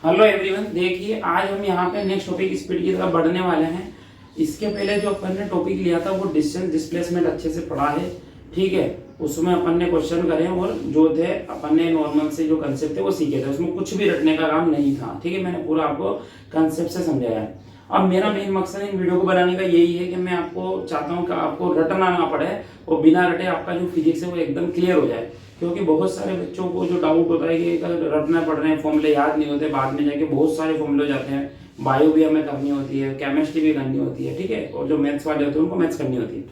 Hello everyone, देखिए आज हम यहाँ पे नेक्स्ट टॉपिक स्पीड की तरफ बढ़ने वाले हैं। इसके पहले जो अपन ने टॉपिक लिया था वो डिस्टेंस डिस्प्लेसमेंट अच्छे से पढ़ा है, ठीक है। उसमें अपन ने क्वेश्चन करे और जो थे अपन ने नॉर्मल से जो कंसेप्ट थे वो सीखे थे, उसमें कुछ भी रटने का काम नहीं था, ठीक है। मैंने पूरा आपको कंसेप्ट से समझाया है। अब मेरा मेन मकसद इन वीडियो को बनाने का यही है कि मैं आपको चाहता हूँ कि आपको रटना ना पड़े और बिना रटे आपका जो फिजिक्स है वो एकदम क्लियर हो जाए। क्योंकि बहुत सारे बच्चों को जो डाउट होता है कि रटना पड़ रहे हैं, फॉर्मूले याद नहीं होते, बाद में जाके बहुत सारे फॉर्मूले हो जाते हैं। बायो भी हमें करनी होती है, केमिस्ट्री भी करनी होती है, ठीक है। और जो मैथ्स वाले होते हैं उनको मैथ्स करनी होती है।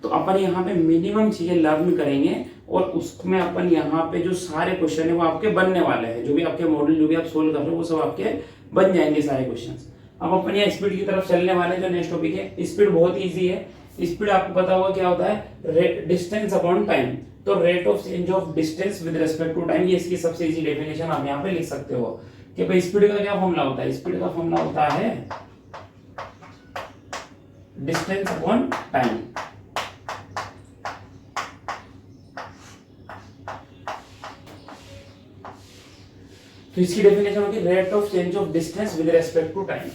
तो अपन यहाँ पे मिनिमम चीजें लर्न करेंगे और उसमें अपन यहाँ पे जो सारे क्वेश्चन है वो आपके बनने वाले हैं। जो भी आपके मॉडल जो भी आप सोल्व कर रहे हो वो सब आपके बन जाएंगे सारे क्वेश्चन। अब अपन यहाँ स्पीड की तरफ चलने वाले हैं। जो नेक्स्ट टॉपिक है, स्पीड बहुत ईजी है। स्पीड आपको पता होगा क्या होता है, डिस्टेंस अपॉन टाइम। तो rate of change of distance with respect to time, ये इसकी सबसे इजी डेफिनेशन आप यहाँ पे लिख सकते हो कि भाई स्पीड का क्या फॉर्मूला होता है। स्पीड का फॉर्मूला होता है डिस्टेंस अपॉन टाइम। तो इसकी डेफिनेशन होगी rate of change of distance with respect to time.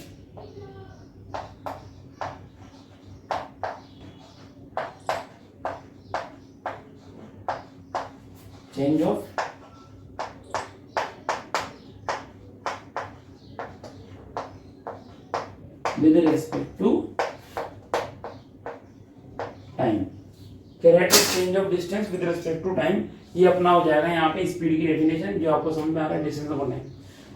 Change of with respect to time. Rate of change of distance with respect to time, ये अपना हो जाएगा यहाँ पे स्पीड की डेफिनेशन जो आपको समझ में आ रहा है, डिस्टेंस अपॉन टाइम।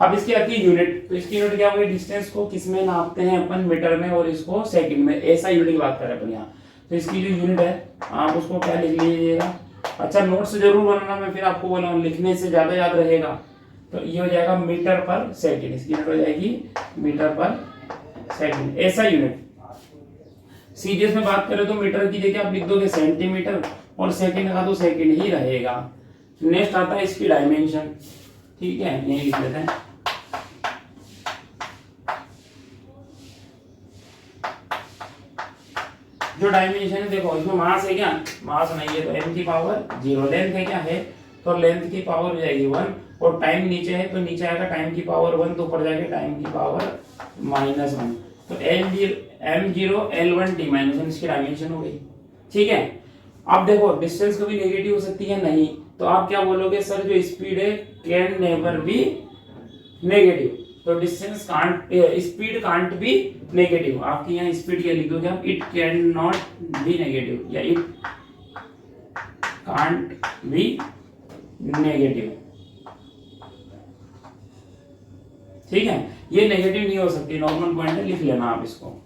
अब इसकी आती है यूनिट। तो इसकी यूनिट क्या होगी, डिस्टेंस को किस में नापते हैं अपन, मीटर में, और इसको सेकंड में। ऐसा यूनिट की बात कर रहे हैं अपन यहाँ। तो इसकी जो यूनिट है आप उसको क्या लिख लीजिएगा। अच्छा, नोट्स जरूर बनाना, मैं फिर आपको बोला लिखने से ज्यादा याद रहेगा। तो ये हो जाएगा मीटर पर सेकंड। इसकी यूनिट हो जाएगी मीटर पर सेकंड, ऐसा यूनिट। सीरियस में बात करें तो मीटर की जगह आप लिख दोगे सेंटीमीटर और सेकंड का तो सेकंड ही रहेगा। नेक्स्ट आता है इसकी डायमेंशन, ठीक है, यही लिख लेते हैं। जो डायमेंशन है देखो, इसमें मास है क्या, मास नहीं है तो m की पावर 0। लेंथ है क्या है, तो लेंथ की पावर हो जाएगी 1। और टाइम नीचे है तो नीचे आएगा टाइम की पावर 1, तो ऊपर जाएगा टाइम की पावर -1। तो m0 l1 t -1 इसकी डायमेंशन हो गई, ठीक है। अब देखो डिस्टेंस कभी नेगेटिव हो सकती है नहीं, तो आप क्या बोलोगे, सर जो स्पीड है कैन नेवर बी नेगेटिव। तो distance can't, speed can't be negative. आपकी यहाँ स्पीड क्या लिख दोगे आप, it can not be negative, या इट कांट बी नेगेटिव, ठीक है। ये नेगेटिव नहीं हो सकती, नॉर्मल पॉइंट है, लिख लेना आप इसको।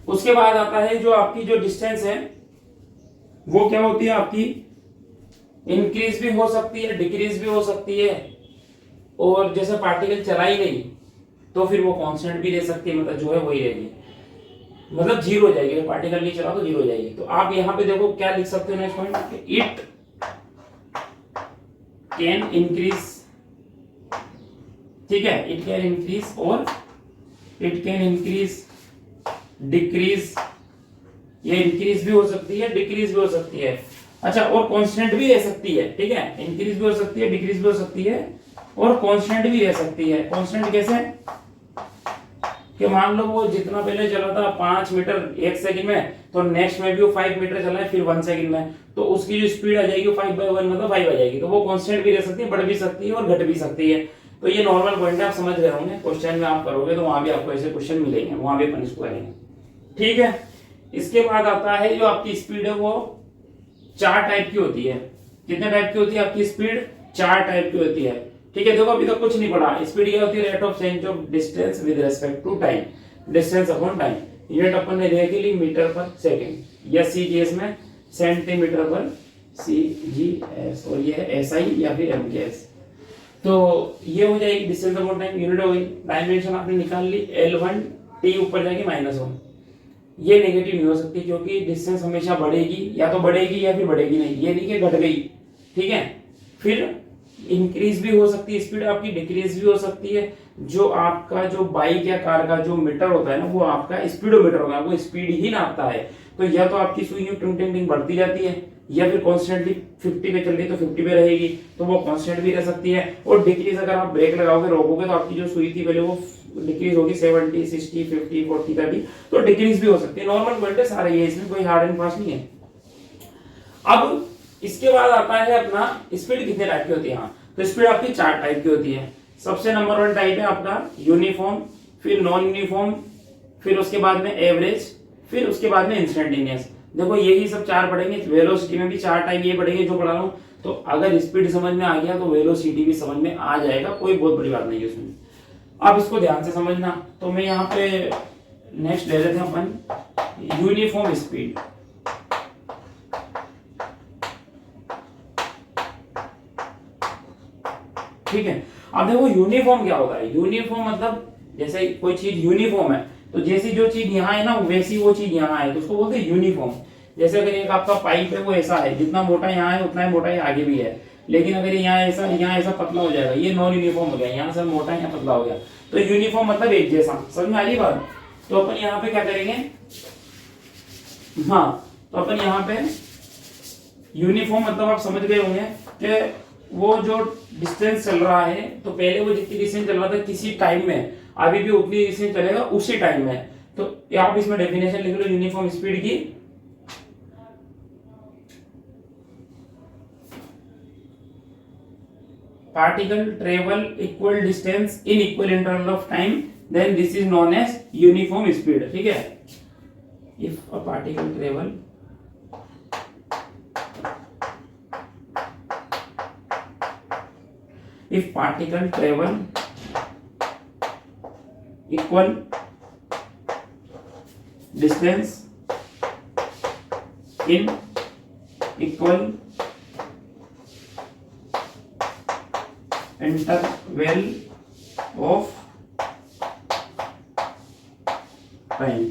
उसके बाद आता है जो आपकी जो डिस्टेंस है वो क्या होती है आपकी, इंक्रीज भी हो सकती है, डिक्रीज भी हो सकती है। और जैसे पार्टिकल चला ही नहीं तो फिर वो कांस्टेंट भी रह सकती है, मतलब जो है वही रहेगी, मतलब जीरो हो जाएगी। पार्टिकल नहीं चला तो जीरो हो जाएगी। तो आप यहाँ पे देखो क्या लिख सकते हो next point, it can increase, ठीक है, इट कैन इंक्रीज और इट कैन इंक्रीज डिक्रीज। ये इंक्रीज भी हो सकती है, डिक्रीज भी हो सकती है। अच्छा, और कांस्टेंट भी रह सकती है, ठीक है। इंक्रीज भी हो सकती है, डिक्रीज भी हो सकती है और कांस्टेंट भी रह सकती है। कांस्टेंट कैसे, कि मान लो वो जितना पहले चला था 5 मीटर 1 सेकंड में, तो नेक्स्ट में भी वो 5 मीटर चला है फिर 1 सेकंड में, तो उसकी जो स्पीड आ जाएगी 5/1 मतलब 5 आ जाएगी। तो वो कांस्टेंट भी रह सकती है, बढ़ भी सकती है और घट भी सकती है। तो ये नॉर्मल पॉइंट है, आप समझ गए होंगे। क्वेश्चन में आप करोगे तो वहां भी आपको ऐसे क्वेश्चन मिलेंगे, वहां भी अपन इसको करेंगे, ठीक है। इसके बाद आता है जो आपकी स्पीड है वो 4 टाइप की होती है। कितने टाइप की होती है आपकी स्पीड, 4 टाइप की होती है, ठीक है। देखो अभी तक कुछ नहीं पढ़ा। स्पीड क्या होती है, rate of change of distance with respect to time, distance upon time. Unit अपन ने देख ली मीटर पर सेकंड, या सीजीएस में सेंटीमीटर पर सीजीएस, और ये है एसआई या फिर एमकेएस। तो ये हो जाएगी डिस्टेंस अपॉन टाइम, यूनिट हो गई। डायमेंशन आपने निकाल ली, l1 t ऊपर जाएगी -1। ये नेगेटिव नहीं हो सकती क्योंकि डिस्टेंस हमेशा बढ़ेगी, या तो बढ़ेगी या फिर बढ़ेगी नहीं, ये नहीं कि घट गई, ठीक है। फिर इंक्रीज भी हो सकती है स्पीड आपकी, डिक्रीज भी हो सकती है। जो आपका जो बाइक या कार का जो मीटर होता है ना, वो आपका स्पीडोमीटर होगा, वो स्पीड ही नापता है। तो या तो आपकी सुई टिंग टिंग टिंग बढ़ती जाती है, या फिर कॉन्स्टेंटली 50 पे चल रही है तो 50 पे रहेगी, तो वो कॉन्स्टेंट भी रह सकती है। और डिक्रीज अगर आप ब्रेक लगाओगे, रोकोगे, तो आपकी जो सुई थी पहले वो डिक्रीज होगी 70, 60, 50, 40, 30, तो डिक्रीज भी हो सकती है। नॉर्मल क्वांटिटी सारे ही है, इसमें कोई हार्ड एंड फास्ट नहीं है। अब इसके बाद आता है अपना स्पीड कितने टाइप की होती है। हाँ, तो स्पीड आपकी 4 टाइप की होती है। सबसे नंबर 1 टाइप है आपका यूनिफॉर्म, फिर नॉन यूनिफॉर्म, फिर उसके बाद में एवरेज, फिर उसके बाद में इंस्टेंटेनियस। देखो यही सब 4 पढ़ेंगे। वेलोसिटी में भी 4 टाइप ये पढ़ेंगे जो पढ़ा रहा हूं। तो अगर स्पीड समझ में आ गया तो वेलोसिटी भी समझ में आ जाएगा, कोई बहुत बड़ी बात नहीं है उसमें। अब इसको ध्यान से समझना। तो मैं यहाँ पे नेक्स्ट ले लेते हैं अपन यूनिफॉर्म स्पीड। ठीक है, अब देखो यूनिफॉर्म क्या होता है। यूनिफॉर्म मतलब जैसे कोई चीज यूनिफॉर्म है, तो जैसी जो चीज यहाँ है ना वैसी वो चीज यहाँ है, तो उसको बोलते हैं यूनिफॉर्म। जैसे अगर एक आपका पाइप है वो ऐसा है, जितना मोटा यहाँ है उतना ही मोटा ही आगे भी है, लेकिन अगर यहाँ ऐसा पतला हो जाएगा, ये नॉन यूनिफॉर्म हो गया। यहाँ से मोटा यहाँ पतला हो गया, तो यूनिफॉर्म मतलब एक जैसा। समझ में आ रही बात। तो अपन यहाँ पे क्या करेंगे, हाँ, तो अपन यहाँ पे यूनिफॉर्म मतलब आप समझ गए होंगे कि वो जो डिस्टेंस चल रहा है, तो पहले वो जितनी डिस्टेंस चल रहा था किसी टाइम में, अभी भी उतनी डिस्टेंस चलेगा उसी टाइम में। तो आप इसमें डेफिनेशन लिख लो यूनिफॉर्म स्पीड की। Particle travel equal distance in equal interval of time, then this is known as uniform speed. ठीक है, if a particle travel if particle travel equal distance in equal interval of time,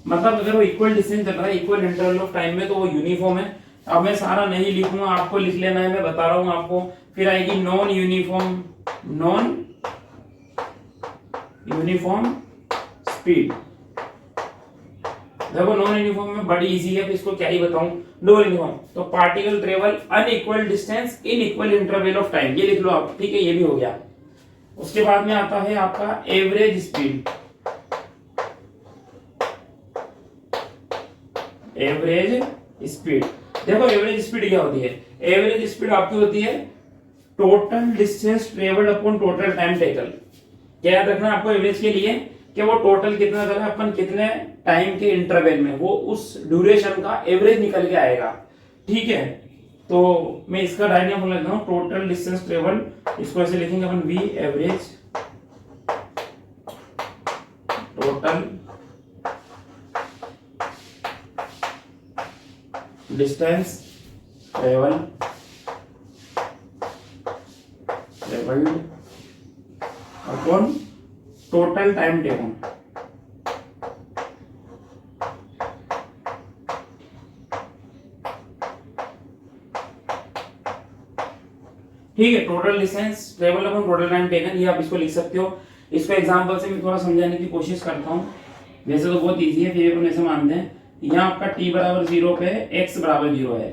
मतलब अगर वो equal distance चल रहा है equal interval of time में, तो वो यूनिफॉर्म है। अब मैं सारा नहीं लिखूंगा, आपको लिख लेना है, मैं बता रहा हूं आपको। फिर आएगी non uniform, non uniform speed. देखो नॉन यूनिफॉर्म में बड़ी इजी है, फिर इसको क्या ही बताऊं। नॉन यूनिफॉर्म तो particle travel unequal distance in equal interval of time, ये लिख लो आप। ठीक है, ये भी हो गया। उसके बाद में आता है आपका एवरेज स्पीड। एवरेज स्पीड, देखो एवरेज स्पीड क्या होती है। एवरेज स्पीड आपकी होती है total distance travelled upon total time taken. क्या याद रखना आपको एवरेज के लिए कि वो टोटल कितना चला अपन कितने टाइम के इंटरवल में, वो उस ड्यूरेशन का एवरेज निकल के आएगा। ठीक है, तो मैं इसका डायग्राम लिखता हूं, टोटल डिस्टेंस ट्रेवल, इसको ऐसे लिखेंगे अपन V average total distance travelled upon total time taken. ठीक है, total distance travel upon total time taken, ये आप इसको लिख सकते हो। इसको एग्जांपल से मैं थोड़ा समझाने की कोशिश करता हूं। वैसे तो बहुत इजी है, फिर अपन ऐसे मानते हैं यहाँ आपका t बराबर 0 पे x बराबर 0 है।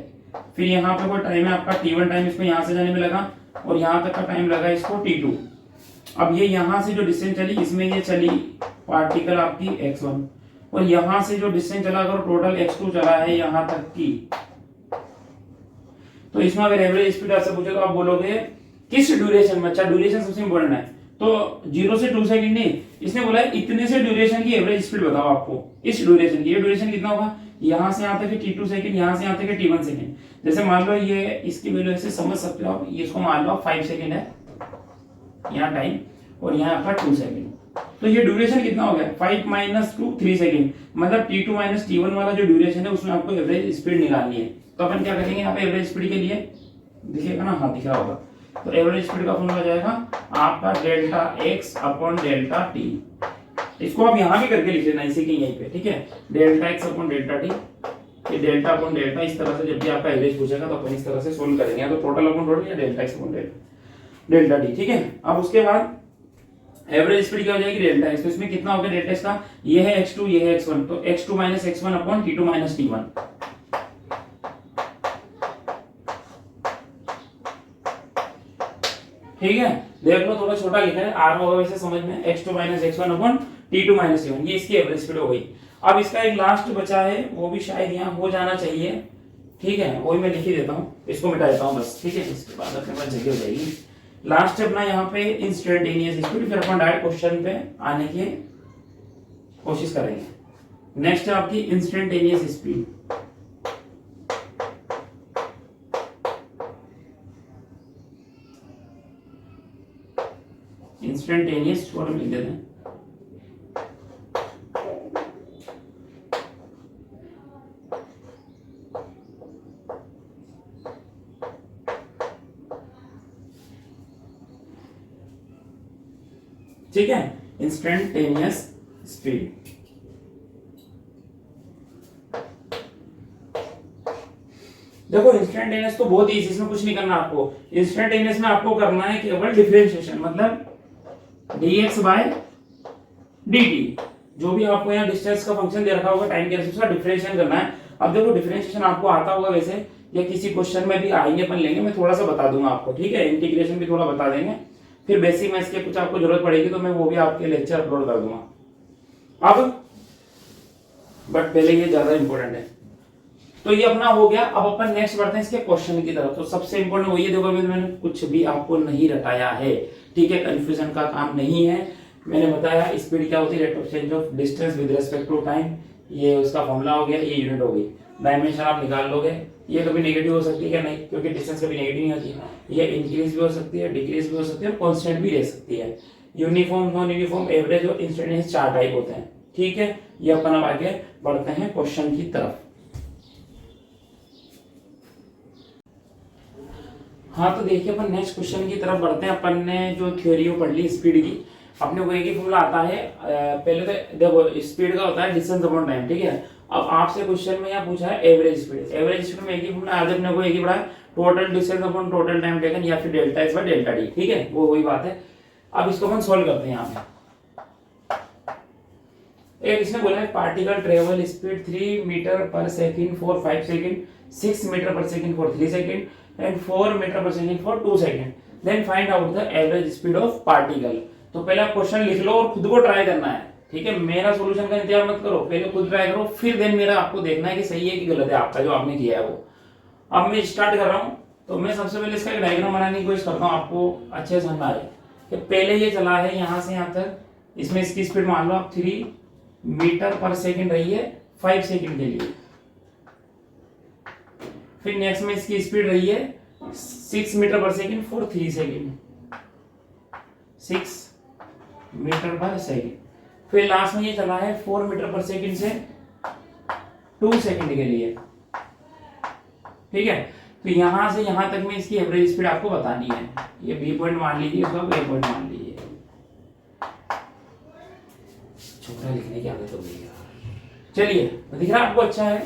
फिर यहाँ पे कोई टाइम है आपका t1 टाइम, इसको यहाँ से जाने में लगा और यहाँ तक का टाइम लगा इसको t2। अब ये यहाँ से जो डिस्टेंस चली, इसमें ये चली पार्टिकल आपकी x1, और यहाँ से जो डिस्टेंस चला अगर टोटल x2 चला है यहाँ तक की, तो इसमें अगर एवरेज स्पीड आपसे पूछे तो आप बोलोगे किस ड्यूरेशन में। अच्छा, ड्यूरेशन सबसे इंपॉर्टेंट है, तो 0 से 2 सेकंड नहीं, इसने बोला है इतने से ड्यूरेशन की एवरेज स्पीड बताओ आपको इस ड्यूरेशन की। ये ड्यूरेशन कितना होगा, यहाँ से यहाँ तक t2 सेकंड, यहाँ से यहाँ तक t1 सेकंड। जैसे मान लो ये इसकी वैल्यू ऐसे समझ सकते हो आप, इसको मान लो 5 सेकंड है यहाँ टाइम, और यहाँ आपका 2 सेकंड, तो ये ड्यूरेशन कितना हो गया 5 - 2 3 सेकंड, मतलब t2 - t1 वाला जो ड्यूरेशन है उसमें आपको एवरेज स्पीड निकालनी है। तो अपन क्या करेंगे यहाँ पे एवरेज स्पीड के लिए, दिखेगा ना, हाँ दिख रहा होगा। तो एवरेज स्पीड का फॉर्मूला जाएगा आपका delta x upon delta t। इसको आप यहाँ भी करके लिख लेना इसी के यहीं पे। ठीक है, delta x upon delta t, ये डेल्टा अपॉन डेल्टा, इस तरह से जब भी आपका एवरेज पूछेगा तो अपन इस तरह से सोल्व करेंगे, तो टोटल अपॉन टोटल या delta x upon delta t। ठीक है, अब उसके बाद एवरेज स्पीड क्या हो जाएगी डेल्टा x, तो इसमें कितना हो गया डेल्टा x का, ये है x2 ये है x1, तो x2 - x1 upon t2 - t1। ठीक है, देख लो थोड़ा छोटा लिखा है, आर होगा वैसे समझ में, x2 minus x one upon t2 minus t1, ये इसकी एवरेज स्पीड हो गई। अब इसका एक लास्ट बचा है, वो भी शायद यहाँ हो जाना चाहिए, ठीक है, वही मैं लिख ही देता हूँ, इसको मिटा देता हूँ बस, ठीक है, इसके बाद अपने पास जगह हो जाएगी। लास्ट अपना यहाँ पे इंस्टेंटेनियस स्पीड, फिर अपन डायरेक्ट क्वेश्चन पे आने की कोशिश करेंगे। नेक्स्ट है आपकी इंस्टेंटेनियस स्पीड। इंस्टेंटेनियस छोड़ लिख देते हैं, ठीक है, इंस्टेंटेनियस स्पीड। देखो इंस्टेंटेनियस तो बहुत इजी, इसमें कुछ नहीं करना आपको। इंस्टेंटेनियस में आपको करना है केवल डिफरेंशिएशन, मतलब dx बाय dt, जो भी आपको यहाँ डिस्टेंस का फंक्शन दे रखा होगा टाइम के हिसाब से डिफरेंशिएशन करना है। अब देखो डिफरेंशिएशन आपको आता होगा वैसे, या किसी क्वेश्चन में भी आएंगे अपन लेंगे, मैं थोड़ा सा बता दूंगा आपको, ठीक है, इंटीग्रेशन भी थोड़ा बता देंगे, फिर बेसिक मैथ्स के कुछ आपको जरूरत पड़ेगी तो मैं वो भी आपके लेक्चर अपलोड कर दूंगा। अब बट पहले ये ज्यादा इंपॉर्टेंट है, तो ये अपना हो गया। अब अपन नेक्स्ट बढ़ते हैं इसके क्वेश्चन की तरफ। तो सबसे इंपॉर्टेंट वही है, देखो मैंने कुछ भी आपको नहीं रटाया है, ठीक है, कंफ्यूजन का काम नहीं है। मैंने बताया स्पीड क्या होती है, rate of change of distance with respect to time, ये उसका फॉर्मूला हो गया, ये यूनिट हो गई। डायमेंशन आप निकाल लोगे, ये कभी नेगेटिव हो सकती है क्या, नहीं, क्योंकि डिस्टेंस कभी नेगेटिव नहीं होती। ये इंक्रीज भी हो सकती है, डिक्रीज भी हो सकती है, और कांस्टेंट भी रह सकती है। यूनिफॉर्म, नॉन यूनिफॉर्म, एवरेज और इंस्टेंटेनियस 4 टाइप होते हैं, ठीक है। ये अपन अब आगे बढ़ते हैं क्वेश्चन की तरफ। हाँ तो देखिए अपन नेक्स्ट क्वेश्चन की तरफ बढ़ते हैं। अपन ने जो थ्योरी पढ़ ली स्पीड की, अपने को एक ही फॉर्मूला आता है। पहले तो देखो स्पीड का होता है डिस्टेंस अपॉन टाइम, ठीक है। अब आपसे क्वेश्चन में यहाँ पूछा है एवरेज स्पीड। एवरेज स्पीड में एक ही फॉर्मूला, आज अपने को एक ही पढ़ा है, total distance upon total time taken, या फिर delta S by delta T, ठीक है, वो वही बात है। अब इसको अपन सोल्व करते हैं। यहाँ पे एक इसने बोला है particle travel speed 3 metre per second for 5 second, 6 metre per second for 3 second and 4 metre per second for 2 second, then find out the average speed of particle. तो पहले आप क्वेश्चन लिख लो और खुद को ट्राई करना है, ठीक है, मेरा सॉल्यूशन का इंतजार मत करो, पहले खुद ट्राई करो, फिर देन मेरा आपको देखना है कि सही है कि गलत है आपका जो आपने किया है वो। अब मैं स्टार्ट कर रहा हूं, तो मैं सबसे पहले इसका एक डायग्राम बनाने की कोशिश करता हूं, आपको अच्छे से समझ आ जाए कि पहले ये चला है यहां से यहां तक, इसमें इसकी स्पीड मान लो आप 3 मीटर पर सेकंड रही है 5 सेकंड के लिए। फिर नेक्स्ट में इसकी स्पीड रही है 6 metre per second for 3 second, 6 metre per second. फिर लास्ट में ये चला है 4 मीटर पर सेकंड से 2 सेकंड के लिए, ठीक है। तो यहां से यहां तक में इसकी एवरेज स्पीड आपको बतानी है। ये बी पॉइंट मान लीजिए, इसको ए पॉइंट मान लीजिए। छोटा लिखने की आदत हो गई है। चलिए दिख रहा है आपको, अच्छा है।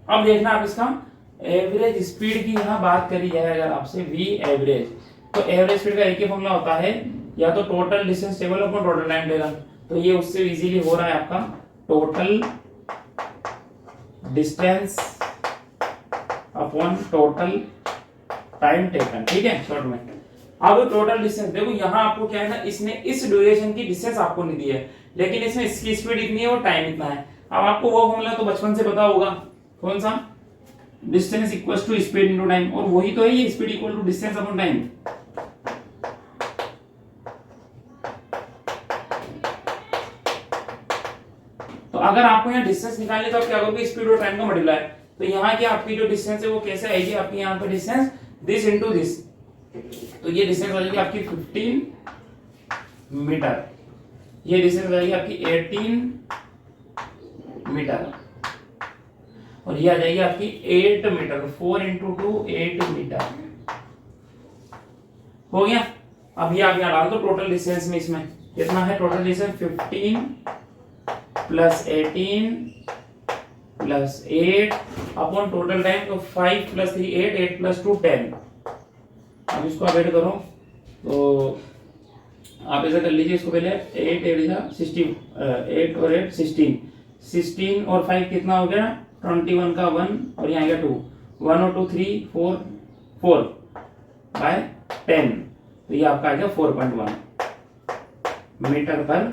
अब देखना आप इसका एवरेज स्पीड की यहाँ बात करी जाए अगर आपसे, वी एवरेज, तो एवरेज स्पीड का एक ही फॉर्मूला होता है, या तो total distance table upon total time taken. तो ये उससे इजीली हो रहा है आपका total distance upon total time taken, ठीक है, शॉर्ट में। अब टोटल डिस्टेंस देखो, यहाँ आपको क्या है ना, इसने इस ड्यूरेशन की डिस्टेंस आपको नहीं दी है, लेकिन इसमें इसकी स्पीड इतनी है और टाइम इतना है। अब आपको वो फॉर्मूला तो बचपन से पता होगा, कौन सा, distance equals to speed into time, और वही तो है ये, speed equal to distance upon time. तो अगर आपको यहाँ डिस्टेंस निकालनी तो आप क्या करोगे, स्पीड और टाइम का मल्टीप्लाई। तो यहाँ की आपकी जो डिस्टेंस है वो कैसे आएगी, आपकी यहाँ पर डिस्टेंस दिस इनटू दिस, तो ये डिस्टेंस आ जाएगी आपकी 15 मीटर, ये डिस्टेंस आ जाएगी आपकी 18 मीटर, और ये आ जाएगी आपकी 8 मीटर, 4 इंटू 2 8 मीटर हो गया। अब ये आप यहाँ डाल दो टोटल डिस्टेंस में, इसमें कितना है total distance, 15 plus 18 plus 8 upon total time, तो 5 प्लस 3 8, 8 प्लस 2 10। अब इसको आप ऐड करो, तो आप ऐसा कर लीजिए, इसको पहले 8 8 16, 8 और 8 16, 16 और 5 कितना हो गया, 21 का 1 और यहाँ आएगा 2, 1 और 2 3 4 4 बाय 10, तो ये आपका आ गया 4.1 मीटर पर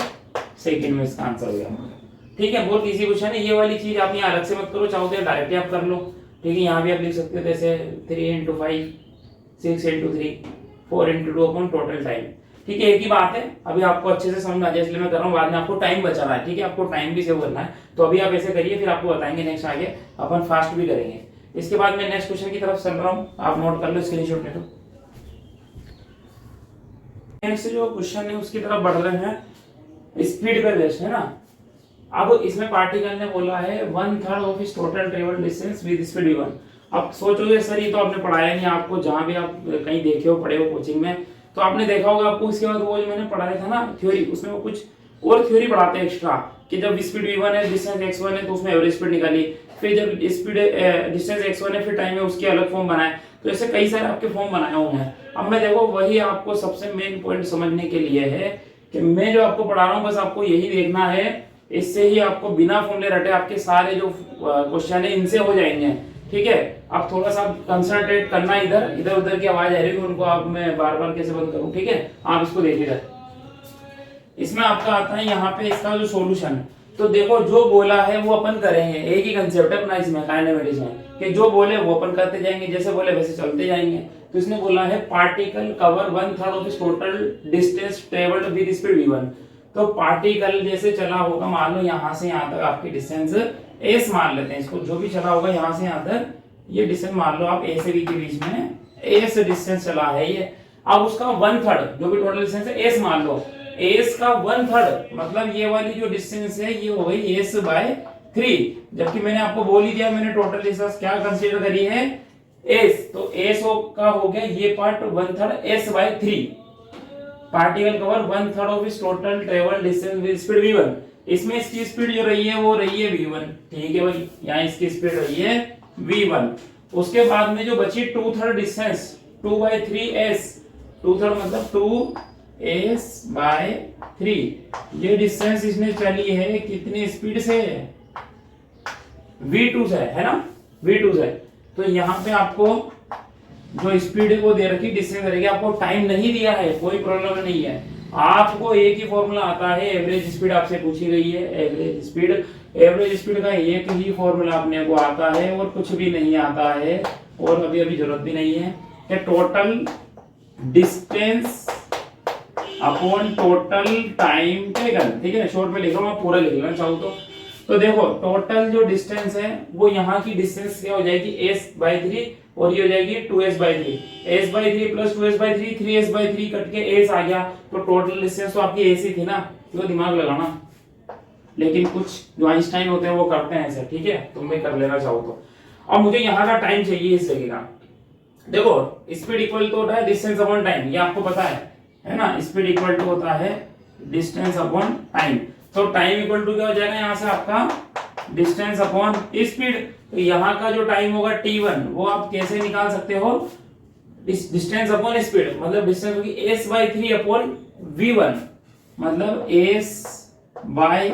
सेकेंड में इसका आंसर हो गया। ठीक है, बहुत इजी क्वेश्चन है। ये वाली चीज आप यहाँ अलग से मत करो, चाहो तो डायरेक्टली आप कर लो। ठीक है, यहाँ भी आप लिख सकते हो जैसे 3 × 5 6 × 3 4 × 2 अपॉन टोटल टाइम। ठीक है, एक ही बात है, अभी आपको अच्छे से समझ आ जाए इसलिए मैं कर रहा हूँ, बाद में आपको टाइम बचा रहा है। ठीक है, आपको टाइम भी सेव करना है, तो अभी आप ऐसे करिए, फिर आपको बताएंगे नेक्स्ट आगे अपन फास्ट भी करेंगे। इसके बाद मैं नेक्स्ट क्वेश्चन की तरफ चल रहा हूँ, आप नोट कर लो, स्क्रीनशॉट ले लो। नेक्स्ट जो क्वेश्चन है उसकी तरफ बढ़ रहे हैं, स्पीड पर बेस्ड है ना। अब इसमें पार्टिकल ने बोला है 1/3 of his total travel distance with speed v1। अब सोचोगे सर ये तो आपने पढ़ाया नहीं, आपको जहां भी आप कहीं देखे हो पढ़े हो कोचिंग में तो आपने देखा होगा, आपको इसके बाद वो जो मैंने पढ़ाया था ना थ्योरी, उसमें वो कुछ और थ्योरी पढ़ाते हैं एक्स्ट्रा कि जब स्पीड v1 है डिस्टेंस x1 है तो उसमें एवरेज स्पीड निकाली, फिर जब स्पीड डिस्टेंस x1 है फिर टाइम है उसके अलग फॉर्म बनाए। तो ऐसे कई सारे आपके फॉर्म बनाए हुए हैं। अब मैं देखो वही आपको सबसे मेन पॉइंट समझने के लिए है कि मैं जो आपको पढ़ा रहा हूँ बस आपको यही देखना है, इससे ही आपको बिना फॉर्मूले रटे आपके सारे जो क्वेश्चन है इनसे हो जाएंगे। ठीक है, आप थोड़ा सा कंसंट्रेट करना, इधर इधर उधर की आवाज आ रही है उनको आप मैं बार बार कैसे बंद करूं। ठीक है, आप इसको देखिए। इसमें आपका आता है यहाँ पे इसका जो सॉल्यूशन, तो देखो जो बोला है वो अपन करेंगे, एक ही कंसेप्ट है अपना इसमें काइनेमेटिक्स में कि जो बोले वो अपन करते जाएंगे, जैसे बोले वैसे चलते जाएंगे। तो इसने बोला है particle cover 1/3 of its total distance travelled with speed v1। तो पार्टिकल जैसे चला होगा, मान लो यहाँ से यहाँ तक आपकी डिस्टेंस s मान लेते हैं इसको, जो भी चला होगा यहाँ से यहाँ तक ये डिस्टेंस मान लो आप a से b के बीच में s डिस्टेंस चला है ये। अब उसका 1/3 जो भी टोटल डिस्टेंस है s मान लो, s का 1/3 मतलब ये वाली जो डिस्टेंस है ये हो गई s/3, जबकि मैंने आपको बोल ही दिया मैंने टोटल डिस्टेंस क्या कंसीडर करी है s, तो s का हो गया ये part 1/3 s/3। Particle cover 1/3 of its total travel distance with speed v1। इसमें इसकी स्पीड जो रही है वो रही है v1। ठीक है भाई, यहाँ इसकी स्पीड रही है v1। उसके बाद में जो बची 2/3 डिस्टेंस 2/3s, 2/3 मतलब 2s/3, ये डिस्टेंस इसने चली है कितनी स्पीड से, v2 से, है ना, v2 से। तो यहाँ पे आपको जो स्पीड है वो दे रखी, डिस्टेंस दे रखी, आपको टाइम नहीं दिया है, कोई प्रॉब्लम नहीं है। आपको एक ही फॉर्मूला आता है, एवरेज स्पीड आपसे पूछी गई है, एवरेज स्पीड का एक ही फॉर्मूला अपने को आता है और कुछ भी नहीं आता है, और अभी अभी जरूरत भी नहीं है कि total distance upon total time taken. ठीक है, शॉर्ट में लिख रहा हूँ, आप पूरा लिख लेना चाहो तो देखो टोटल जो डिस्टेंस है वो यहाँ की डिस्टेंस क्या हो जाएगी s/3 और ये हो जाएगी 2s/3, s/3 plus 2s/3 3s/3 cut के s आ गया, तो टोटल डिस्टेंस तो आपकी s ही थी ना। तो दिमाग लगाना, लेकिन कुछ जो आइंस्टाइन होते हैं वो करते हैं ऐसे। ठीक है, तुम भी कर लेना चाहो तो। अब मुझे यहाँ का टाइम चाहिए इस जगह का। देखो स्पीड इक्वल तो होता है डिस्टेंस अपॉन टाइम, ये आपको पता है ना, स्पीड इक्वल टू होता है डिस्टेंस अपॉन टाइम। तो टाइम इक्वल टू क्या हो जाएगा यहाँ से आपका डिस्टेंस अपॉन स्पीड। तो यहाँ का जो टाइम होगा t1 वो आप कैसे निकाल सकते हो, डिस्टेंस अपॉन स्पीड, मतलब डिस्टेंस होगी s/3 अपॉन v1, मतलब s/3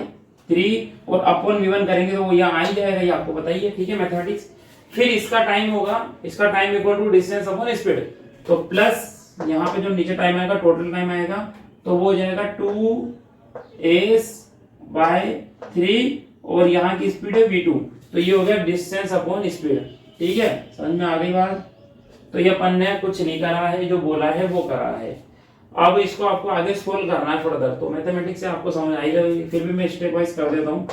और अपॉन v1 करेंगे तो वो यहाँ आ ही जाएगा, ये आपको बताइए। ठीक है, मैथमेटिक्स। फिर इसका टाइम होगा, इसका time equal to distance upon speed, तो प्लस यहाँ पे जो नीचे टाइम आएगा टोटल टाइम आएगा तो वो हो जाएगा 2s/3 और यहाँ की स्पीड है v2, तो ये हो गया डिस्टेंस अपॉन स्पीड। ठीक है, समझ में आ गई बात। तो ये अपन ने कुछ नहीं करा है, जो बोला है वो करा है। अब इसको आपको आगे सोल्व करना है फर्दर, तो मैथमेटिक्स से आपको समझ आई रहेगी, फिर भी मैं स्टेप वाइज कर देता हूँ।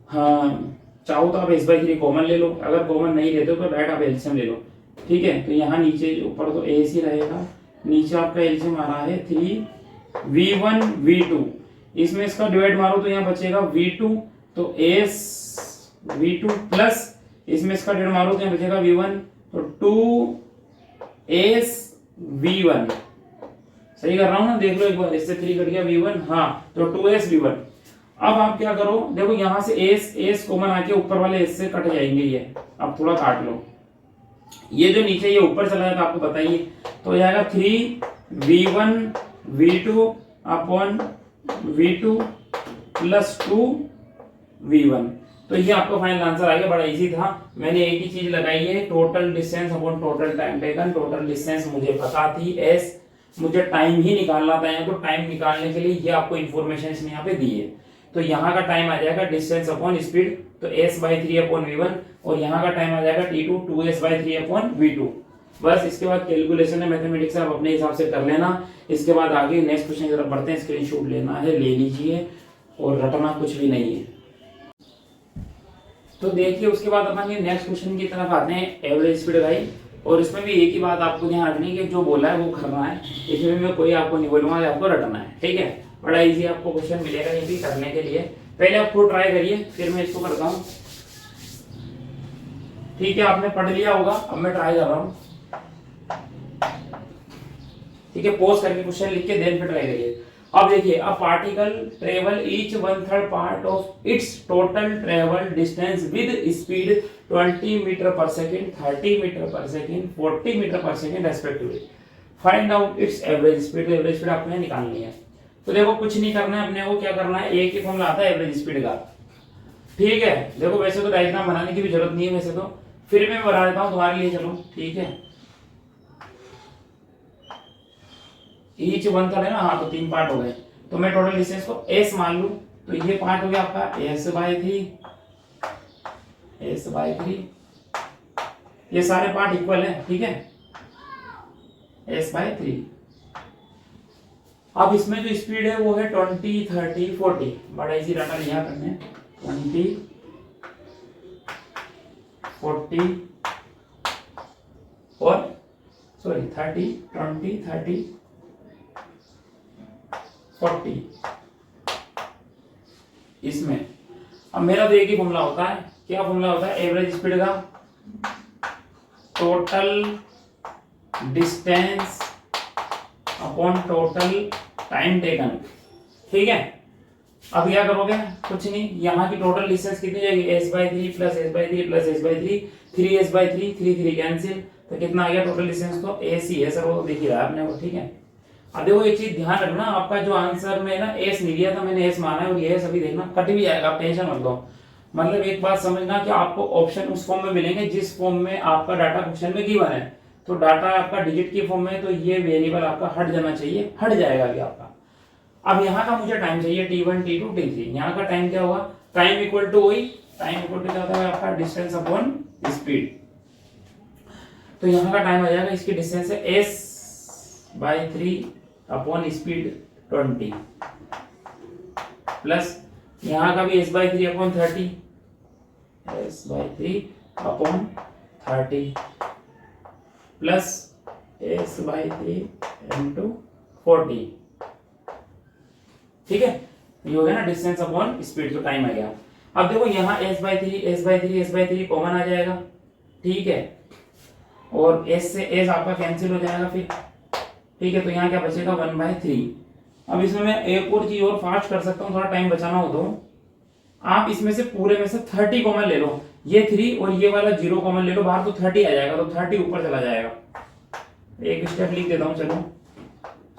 हाँ, चाहो तो आप s/3 कॉमन ले लो, अगर कॉमन नहीं लेते तो डायरेक्ट आप एलसीएम ले लो। ठीक है, तो यहाँ नीचे ऊपर तो एस ही रहेगा, नीचे आपका एलसीएम आ रहा है 3v1 v2, इसमें इसका डिवाइड मारो तो यहाँ बचेगा v2, तो s v2 प्लस इसमें इसका डिवाइड मारो तो यहाँ बचेगा v1, तो 2s v1। सही कर रहा हूँ ना, देख लो एक बार, इससे 3 कट गया v1, हाँ, तो 2s v1। अब आप क्या करो, देखो यहाँ से s कॉमन आके ऊपर वाले s से कट जाएंगे ये, अब थोड़ा काट लो, ये जो नीचे ये ऊपर चला जाएगा आपको बताइए, तो हो जाएगा 3v1 v2 upon v2 plus 2v1। तो ये आपका फाइनल आंसर आ गया, बड़ा इजी था। मैंने एक ही चीज लगाई है, total distance upon total time taken. Total distance मुझे पता थी s, मुझे टाइम ही निकालना था, यहाँ तो टाइम निकालने के लिए ये आपको इन्फॉर्मेशन इसने यहाँ पे दी है। तो यहाँ का टाइम आ जाएगा डिस्टेंस अपॉन स्पीड, तो s/3 अपॉन v1, और यहाँ का टाइम आ जाएगा t2 2s/3 अपॉन v2। बस इसके बाद कैलकुलेशन है, मैथमेटिक्स आप अपने हिसाब से कर लेना। इसके बाद आगे नेक्स्ट क्वेश्चन की तरफ बढ़ते हैं। स्क्रीनशॉट लेना है ले लीजिए, और रटना कुछ भी नहीं है। तो देखिए उसके बाद अपन ये नेक्स्ट क्वेश्चन की तरफ आते हैं, एवरेज स्पीड गाइड। और इसमें भी एक ही बात आपको ध्यान रखनी है कि जो बोला है वो करना है, इसमें मैं कोई आपको नहीं बोलूंगा, आपको रटना है, ठीक है। बड़ा इजी आपको क्वेश्चन मिलेगा ये भी करने के लिए। पहले आप खुद ट्राई करिए, फिर मैं इसको करता हूँ, ठीक है। आपने पढ़ लिया होगा, अब मैं ट्राई कर रहा हूँ, ठीक है। पॉज करके क्वेश्चन लिख के देन फिर ट्राई करिए। अब देखिए, a particle travel each 1/3 part of its total travel distance with speed 20 metre per second, 30 metre per second, 40 metre per second respectively. Find out its average speed. Average speed आपने निकालनी है। तो देखो कुछ नहीं करना है अपने को, क्या करना है, एक ही फॉर्मूला आता है एवरेज स्पीड का, ठीक है। देखो वैसे तो डायग्राम बनाने की भी जरूरत नहीं है वैसे तो, फिर मैं बना देता हूँ तुम्हारे लिए, चलो ठीक है। ईच 1/3 है ना, हाँ, तो 3 पार्ट हो गए। तो मैं टोटल डिस्टेंस को s मान लूं, तो ये पार्ट हो गया आपका s/3 ये सारे पार्ट इक्वल है, ठीक है, s/3। अब इसमें जो स्पीड है वो है 20 30 40, बड़ा इजी डाटा लिया करने, 20 40 और 30 20 30 40 इसमें। अब मेरा तो एक ही फॉर्मूला होता है, क्या फॉर्मूला होता है एवरेज स्पीड का, total distance upon total time taken, ठीक है। अब क्या करोगे, कुछ नहीं, यहाँ की टोटल डिस्टेंस कितनी जाएगी, s/3 plus s/3 plus s/3, 3s/3 3 cancel, तो कितना आ गया टोटल डिस्टेंस, तो ac है सर, वो देख ही रहा है आपने वो, ठीक है। अब देखो एक चीज ध्यान रखना, आपका जो आंसर में ना s नहीं दिया था, मैंने s माना है, और ये सभी देखना कट भी जाएगा, आप टेंशन मत लो। मतलब एक बात समझना कि आपको ऑप्शन उस फॉर्म में मिलेंगे जिस फॉर्म में आपका डाटा क्वेश्चन में गिवन है। तो डाटा आपका डिजिट की फॉर्म में, तो ये वेरिएबल आपका हट जाना चाहिए, हट जाएगा अभी आपका। अब यहाँ का मुझे टाइम चाहिए t1 t2 t3। यहाँ का टाइम क्या होगा, टाइम इक्वल टू वही, टाइम इक्वल टू क्या होता है आपका डिस्टेंस अपॉन स्पीड। तो यहाँ का टाइम आ जाएगा, इसकी डिस्टेंस है s/3 अपॉन स्पीड 20 प्लस यहाँ का भी s/3 upon 30, s/3 upon 30 plus s/3 into 40, ठीक है। ये हो गया ना डिस्टेंस अपॉन स्पीड, तो टाइम आ गया। अब देखो यहाँ s/3 कॉमन आ जाएगा, ठीक है, और s से s आपका कैंसिल हो जाएगा फिर, ठीक है। तो यहाँ क्या बचेगा 1/3। अब इसमें मैं एक और चीज और फास्ट कर सकता हूँ, थोड़ा टाइम बचाना हो तो आप इसमें से पूरे में से 30 कॉमन ले लो, ये 3 और ये वाला 0 कॉमन ले लो बाहर, तो 30 आ जाएगा, तो 30 ऊपर चला जाएगा। एक स्टेप लिख देता हूँ, चलो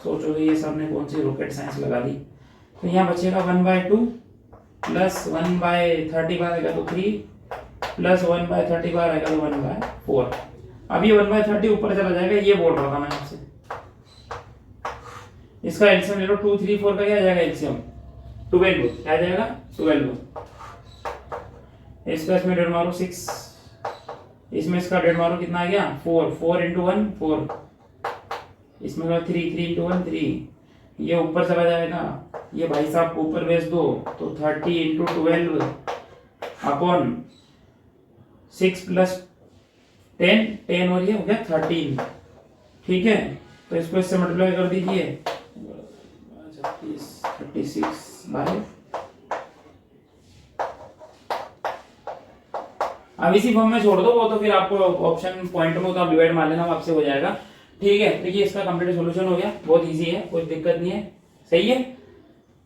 सोचोगे ये सब ने कौन सी रॉकेट साइंस लगा दी। तो यहाँ बचेगा 1/2 प्लस 1/30 बार आएगा तो 3 प्लस 1/30 बार आएगा तो 1/4। अब ये 1/30 ऊपर चला जाएगा, ये बोल रहा था मैं आपसे। इसका एलसीएम ले लो, 2 3 4 का क्या जाएगा एलसीएम 12, क्या जाएगा 12। इसका इसमें डेढ़ मारो 6, इसमें इसका डेढ़ मारो कितना आ गया 4, 4 × 1 4, इसमें 3 3 × 1 3, ये ऊपर चला जाएगा, ये भाई साहब को ऊपर भेज दो, तो 30 × 12 अपॉन 6 प्लस 10 और ये हो गया 13, ठीक है। तो इसको इससे मल्टीप्लाई कर दीजिए, 36 बाय, अब इसी फॉर्म में छोड़ दो, वो तो फिर आपको ऑप्शन पॉइंट में तो आप डिवाइड मार लेना, आपसे हो जाएगा, ठीक है। देखिए इसका कंप्लीट सॉल्यूशन हो गया, बहुत इजी है, कोई दिक्कत नहीं है, सही है।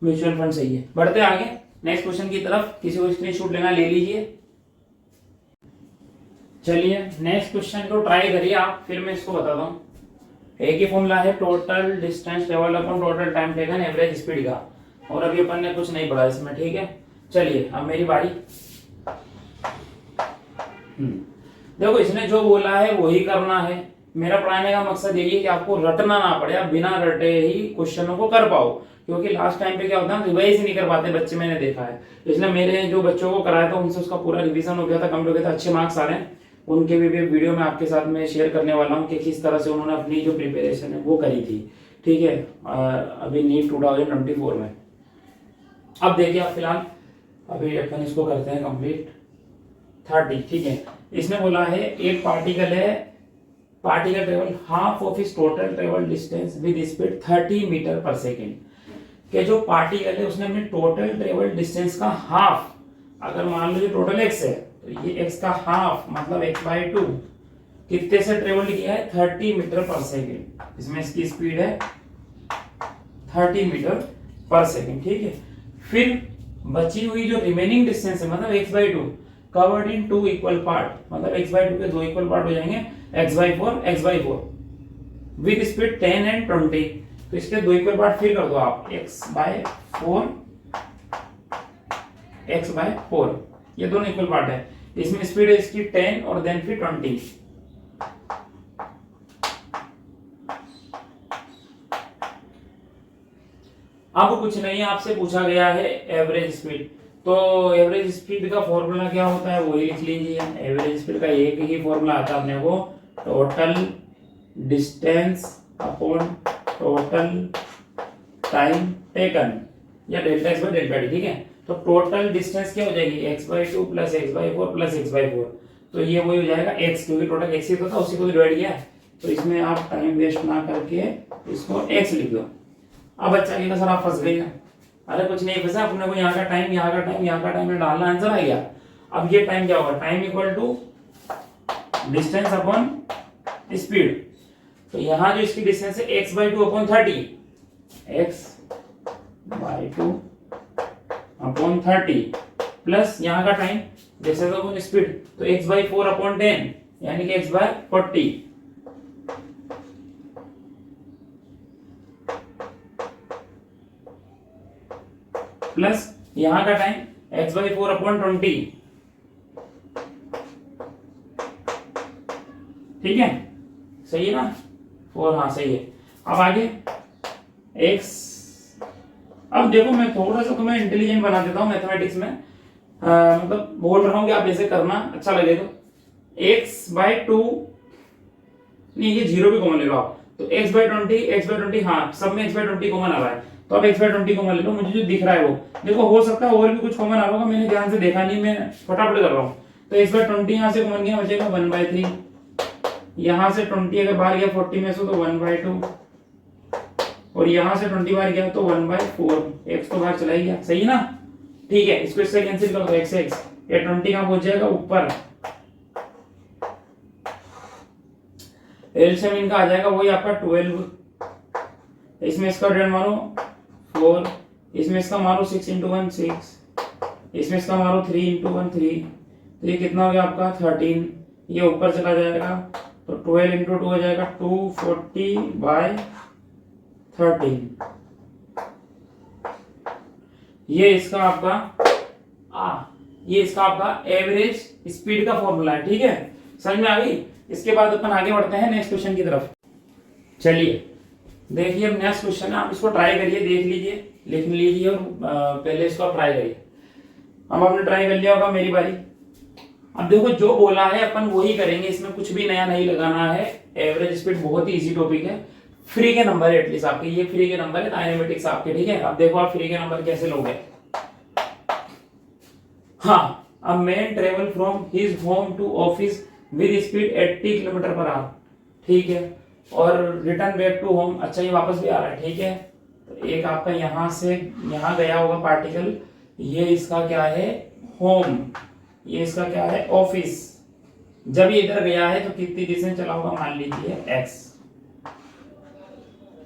म्यूचुअल फंड सही है। बढ़ते आगे नेक्स्ट क्वेश्चन की तरफ, किसी को स्क्रीनशॉट लेना ले लीजिए। चलिए नेक्स्ट क्वेश्चन को ट्राई करिए आप, फिर मैं इसको बताता हूँ। एक ही फॉर्मूला है total distance travelled upon total time taken average speed का, और अभी अपन ने कुछ नहीं पढ़ा इसमें, ठीक है। चलिए अब मेरी बारी। देखो इसने जो बोला है वही करना है, मेरा पढ़ाने का मकसद यही है कि आपको रटना ना पड़े, आप बिना रटे ही क्वेश्चनों को कर पाओ, क्योंकि लास्ट टाइम पे क्या होता है रिवाइज ही नहीं कर पाते बच्चे, मैंने देखा है। इसलिए मेरे जो बच्चों को कराया था उनसे उसका पूरा रिवीजन हो गया था, कंप्लीट हो गया था, अच्छे मार्क्स आ रहे हैं। उनके भी वीडियो में आपके साथ में शेयर करने वाला हूँ कि किस तरह से उन्होंने अपनी जो प्रिपरेशन है वो करी थी। ठीक है, अभी नीट 2024 में। अब देखिए आप फिलहाल अभी अपन इसको करते हैं कंप्लीट 30। ठीक है, इसने बोला है एक पार्टिकल है, particle travel half of is total travel distance with speed 30 metre per second. कि जो पार्टिकल है उसने अपने टोटल ट्रेवल डिस्टेंस का हाफ, अगर मान लो टोटल एक्स है तो ये एक्स का हाफ मतलब x/2 कितने से ट्रेवल किया है 30 मीटर पर सेकेंड। इसमें इसकी स्पीड है 30 मीटर पर सेकेंड। ठीक है, फिर बची हुई जो रिमेनिंग डिस्टेंस है मतलब x/2 covered in 2 equal part, मतलब x/2 के 2 इक्वल पार्ट हो जाएंगे x/4 विद स्पीड 10 एंड 20। तो इसके 2 इक्वल पार्ट फिर कर दो आप, x/4 ये दोनों इक्वल पार्ट है। इसमें स्पीड है इसकी 10 और देन फिर 20। अब कुछ नहीं, आपसे पूछा गया है एवरेज स्पीड, तो एवरेज स्पीड का फॉर्मूला क्या होता है वही लिख लीजिए। एवरेज स्पीड का एक ही फॉर्मूला आता है अपने को, total distance upon total time taken या delta X by delta T. ठीक है, तो टोटल डिस्टेंस क्या हो जाएगी x/2 plus x/4 plus x/4, तो ये वही हो जाएगा x, क्योंकि टोटल x ही तो था उसी को डिवाइड किया। तो इसमें आप टाइम वेस्ट ना करके इसको x लिख दो। अब बच्चा कहेगा सर आप फंस गए हैं। अरे कुछ नहीं फंसा, अपने को यहाँ का टाइम, यहाँ का टाइम, यहाँ का टाइम में डालना, आंसर आ गया। अब ये टाइम क्या होगा, time equal to distance upon speed. तो यहाँ जो इसकी डिस्टेंस है x/2 upon 30, x/2 upon 30 plus यहाँ का टाइम डिस्टेंस अपॉन स्पीड, तो x/4 अपॉन 10 यानी कि x/40 प्लस यहाँ का टाइम x/4 अपॉन 20। ठीक है, सही है ना, 4, हाँ सही है। अब आगे x, अब देखो मैं थोड़ा सा तुम्हें इंटेलिजेंट बना देता हूँ मैथमेटिक्स में, मतलब बोल रहा हूँ कि आप ऐसे करना, अच्छा लगे तो। x/2 नहीं, ये 0 भी कॉमन ले लो आप, तो x/20 हाँ सब में x/20 कॉमन आ रहा है, तो अब x/20 कॉमन ले लो। मुझे जो दिख रहा है वो देखो, हो सकता है और भी कुछ कॉमन आ रहा होगा, मैंने ध्यान से देखा नहीं, मैं फटाफट कर रहा हूँ। तो x/20 यहाँ से कॉमन गया, बचेगा 1/3, यहाँ से 20 अगर बाहर गया 40 में से तो 1/2, और यहाँ से 20 बाहर गया तो 1/4, x तो बाहर चला ही गया, सही है ना। ठीक है, इसको इससे कैंसिल कर दो, x से x, ये 20 कहाँ पहुंच जाएगा ऊपर, एलसीएम इनका आ जाएगा वही आपका 12। इसमें इसका डेढ़ मारो 4, इसमें इसका मारो 6 × 1 6, इसमें इसका मारो 3 × 1 3, तो ये कितना हो गया आपका 13, ये ऊपर चला जाएगा तो 12 × 2 हो जाएगा 240/13। ये इसका आपका एवरेज स्पीड का फॉर्मूला है। ठीक है, समझ में आ गई। इसके बाद अपन आगे बढ़ते हैं नेक्स्ट क्वेश्चन की तरफ। चलिए देखिए, अब नेक्स्ट क्वेश्चन है, आप इसको ट्राई करिए, देख लीजिए, लिख लीजिए और पहले इसको आप ट्राई करिए। हम आपने ट्राई कर लिया होगा, मेरी बारी। अब देखो जो बोला है अपन वही करेंगे, इसमें कुछ भी नया नहीं लगाना है। एवरेज स्पीड बहुत ही इजी टॉपिक है, फ्री के नंबर है एटलीस्ट आपके, ये फ्री के नंबर है काइनेमेटिक्स आपके। ठीक है, अब देखो आप फ्री के नंबर कैसे लोगे। हाँ, a man travel from his home to office with speed 80 km/h। ठीक है, और रिटर्न बैक टू होम, अच्छा ये वापस भी आ रहा है। ठीक है, तो एक आपका यहां से यहां गया होगा पार्टिकल, ये इसका क्या है होम, ये इसका क्या है ऑफिस। जब ये इधर गया है तो कितनी डिस्टेंस चला होगा, मान लीजिए x।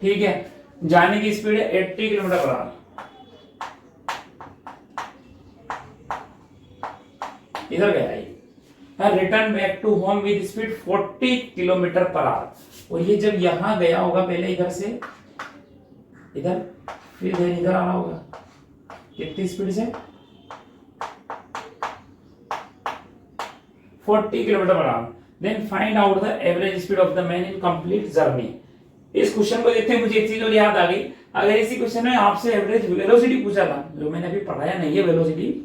ठीक है, जाने की स्पीड है 80 km/h, इधर गया है। Return back to home with speed 40 km/h, और ये जब यहां गया होगा पहले इधर से इधर, फिर इधर आ रहा होगा कितनी स्पीड से 40 km/h। Then find out the average speed of the man in complete journey. इस क्वेश्चन को देखते मुझे एक चीज और याद आ गई, अगर इसी क्वेश्चन में आपसे एवरेज वेलोसिटी पूछा था, जो मैंने अभी पढ़ाया नहीं है वेलोसिटी,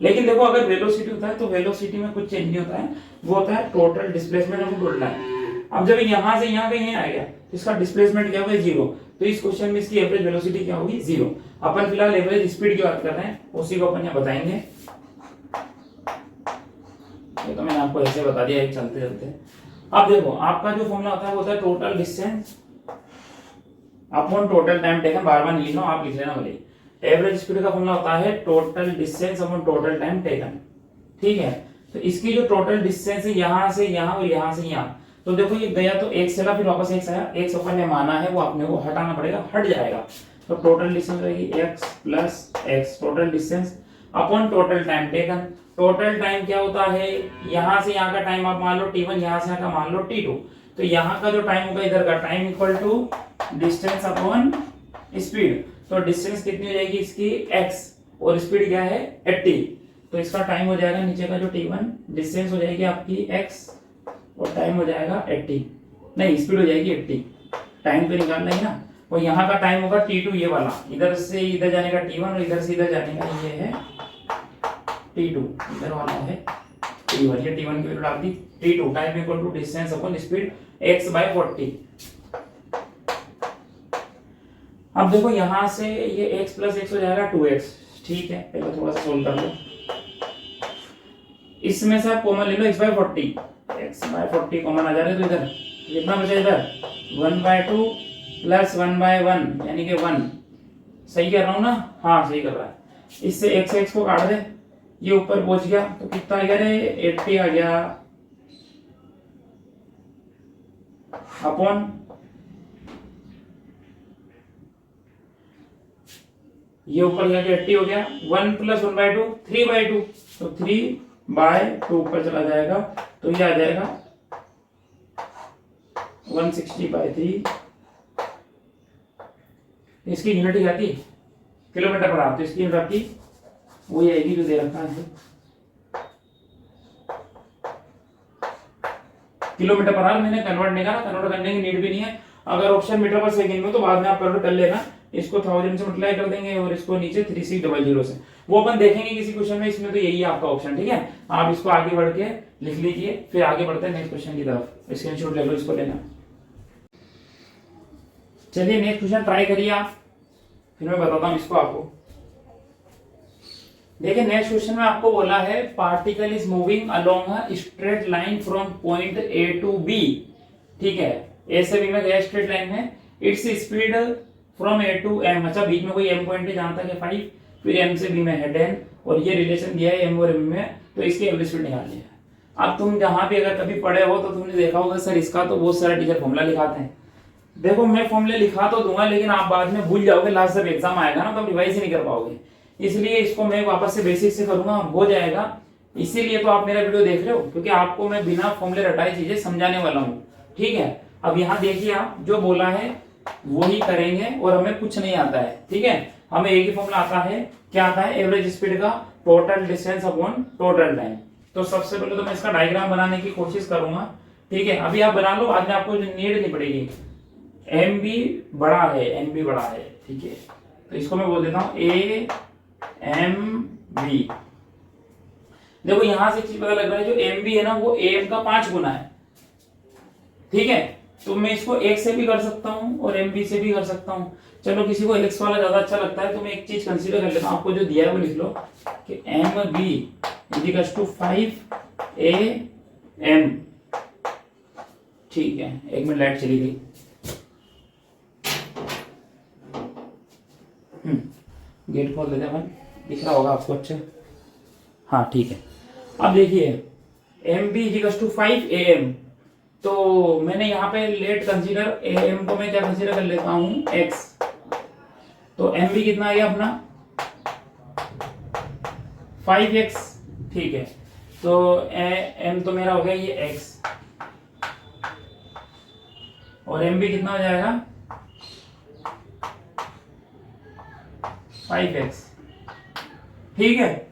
लेकिन देखो अगर वेलोसिटी होता है तो वेलोसिटी में कुछ चेंज नहीं होता है, वो होता है total displacement of total time. अब जब यहाँ से यहाँ कहीं आ गया तो इसका डिस्प्लेसमेंट क्या होगा, जीरो, तो इस क्वेश्चन में इसकी एवरेज वेलोसिटी क्या होगी, जीरो। अपन फिलहाल एवरेज स्पीड की बात कर रहे हैं, उसी को अपन यहाँ बताएंगे। ये तो मैंने आपको ऐसे बता दिया एक चलते चलते। अब देखो आपका जो फॉर्मूला होता है वो होता है total distance upon total time taken, बार बार नहीं लिखना, आप लिख लेना बोलिए। एवरेज स्पीड का फॉर्मूला होता है total distance upon total time taken, ठीक है। तो इसकी जो टोटल डिस्टेंस है यहाँ से यहाँ और यहाँ से यहाँ, तो देखो ये गया तो एक चला फिर वापस एक आया, एक अपन ने माना है वो अपने को हटाना पड़ेगा, हट जाएगा, तो टोटल डिस्टेंस रहेगी x plus x, total distance upon total time taken. Total time क्या होता है, यहाँ से यहाँ का टाइम आप मान लो t1, यहाँ से यहाँ का मान लो t2, तो यहाँ का जो टाइम होगा इधर का time equal to distance upon speed. तो डिस्टेंस कितनी हो जाएगी इसकी x और स्पीड क्या है 80, तो इसका टाइम हो जाएगा नीचे का जो t1, डिस्टेंस हो जाएगी आपकी x और टाइम हो जाएगा 80, नहीं स्पीड हो जाएगी 80, टाइम तो निकालना ही ना। और यहाँ का टाइम होगा t2, ये वाला इधर से इधर जाने का t1 और इधर से इधर जाने का ये है t2, इधर वाला है t1, ये t1 की वैल्यू डाल दी, t2 time equal to distance upon speed x/40। अब देखो यहाँ से ये x प्लस x हो जाएगा 2x, ठीक है, पहले थोड़ा सा सोल्व कर लो। इसमें से आप कॉमन ले लो x/40, x/40 कॉमन आ जा रहे, तो इधर कितना बचा, इधर 1/2 प्लस 1/1 यानी कि 1, सही कर रहा हूँ ना, हाँ सही कर रहा है। इससे x को काट दे, ये ऊपर पहुंच गया तो कितना आ गया रे, 80 आ गया, अपॉन ये ऊपर जाके 80 हो गया, 1 प्लस 1/2 3/2, तो 3/2 ऊपर चला जाएगा, तो ये आ जाएगा 160/3। इसकी यूनिट क्या थी, किलोमीटर पर आवर, तो इसकी यूनिट आपकी वही आएगी जो दे रखा है, किलोमीटर पर आवर। मैंने कन्वर्ट नहीं करा, कन्वर्ट करने की नीड भी नहीं है, अगर ऑप्शन मीटर पर सेकंड में तो बाद में आप कन्वर्ट कर लेना, इसको 1000 से मल्टीप्लाई कर देंगे और इसको नीचे 3600 से, वो अपन देखेंगे किसी क्वेश्चन में, इसमें तो यही है आपका ऑप्शन, ठीक है। आप इसको आगे बढ़ के लिख लीजिए, फिर आगे बढ़ते हैं नेक्स्ट क्वेश्चन की तरफ, स्क्रीनशॉट ले लो, इसको लेना। चलिए नेक्स्ट क्वेश्चन ट्राई करिए आप, फिर मैं बताता हूँ इसको आपको। देखिए नेक्स्ट क्वेश्चन में आपको बोला है particle is moving along a straight line from point A to B, ठीक है, ए से बी में गया स्ट्रेट लाइन में, its speed from A to M, अच्छा बीच में कोई एम पॉइंट है जहां तक है 5, फिर एम से बी में है 10, और ये रिलेशन दिया है एम और एम में, तो इसकी एवरेज स्पीड निकालनी है। अब तुम जहां भी अगर कभी पढ़े हो तो तुमने देखा होगा सर इसका तो बहुत सारे टीचर फॉर्मूला लिखाते हैं। देखो मैं फॉर्मूले लिखा तो दूंगा, लेकिन आप बाद में भूल जाओगे, लास्ट जब एग्जाम आएगा ना तो रिवाइज ही नहीं कर पाओगे, इसलिए इसको मैं वापस से बेसिक से करूंगा, हो जाएगा। इसीलिए तो आप मेरा वीडियो देख रहे हो, क्योंकि आपको मैं बिना फॉर्मूले रटाई चीजें समझाने वाला हूँ, ठीक है। अब यहाँ देखिए आप जो बोला है वही करेंगे, और हमें कुछ नहीं आता है, ठीक है, हमें एक ही फॉर्मूला आता है, क्या आता है, एवरेज स्पीड का total distance upon total time. तो सबसे पहले तो मैं इसका डायग्राम बनाने की कोशिश करूंगा, ठीक है, अभी आप बना लो, बाद में आपको नीड नहीं पड़ेगी। एम बी बड़ा है, एम बी बड़ा है, ठीक है, तो इसको मैं बोल देता हूँ ए एम बी। देखो यहां से चीज पता लग रहा है, जो एम बी है ना वो एम का 5 गुना है, ठीक है, तो मैं इसको एक से भी कर सकता हूं और एम बी से भी कर सकता हूं। चलो किसी को एलेक्स वाला ज्यादा अच्छा लगता है तो मैं एक चीज कंसीडर कर लेता हूं, आपको जो दिया है वो लिख लो कि M B equals to 5 A M, ठीक है। एक मिनट लाइट चली गई, गेट खोल देते हैं, दिख रहा होगा आपको अच्छे, हाँ ठीक है। अब देखिए M B equals to 5 A M, तो मैंने यहाँ पे लेट कंसीडर ए एम को मैं क्या कंसीडर कर लेता हूँ एक्स, तो एम बी कितना आ गया अपना 5x, ठीक है, तो एम तो मेरा हो गया ये x, और एम बी कितना हो जाएगा 5x, ठीक है।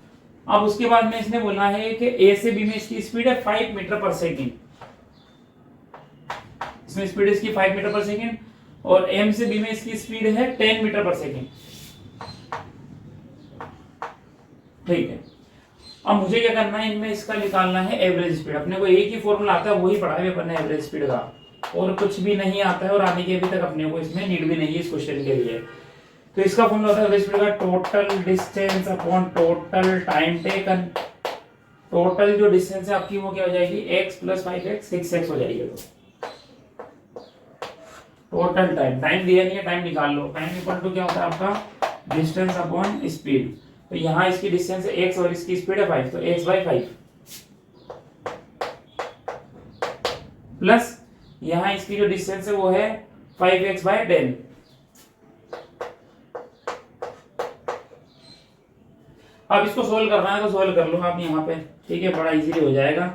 अब उसके बाद में इसने बोला है कि ए से बी में इसकी स्पीड है 5 मीटर पर सेकेंड, इसमें स्पीड इसकी 5 मीटर पर सेकेंड और एम से बी में इसकी स्पीड है 10 मीटर पर सेकेंड। ठीक है, अब मुझे क्या करना है, इनमें इसका निकालना है एवरेज स्पीड। अपने को एक ही फॉर्मूला आता है, वही पढ़ा है अपन ने एवरेज स्पीड का, और कुछ भी नहीं आता है और आने के अभी तक अपने को इसमें नीड भी नहीं है इस क्वेश्चन के लिए। तो इसका फॉर्मूला होता है एवरेज स्पीड का total distance upon total time taken. Total जो डिस्टेंस है आपकी वो क्या हो जाएगी, x प्लस 5x 6x हो जाएगी। तो टोटल टाइम दिया नहीं है, टाइम निकाल लो। टाइम इक्वल टू क्या होता है आपका, डिस्टेंस अपॉन स्पीड। तो यहाँ इसकी डिस्टेंस है x और इसकी स्पीड है 5, तो x/5 प्लस यहाँ इसकी जो डिस्टेंस है वो है 5x/10। अब इसको सोल्व करना है तो सोल्व कर लो आप यहाँ पे, ठीक है, बड़ा इजीली हो जाएगा।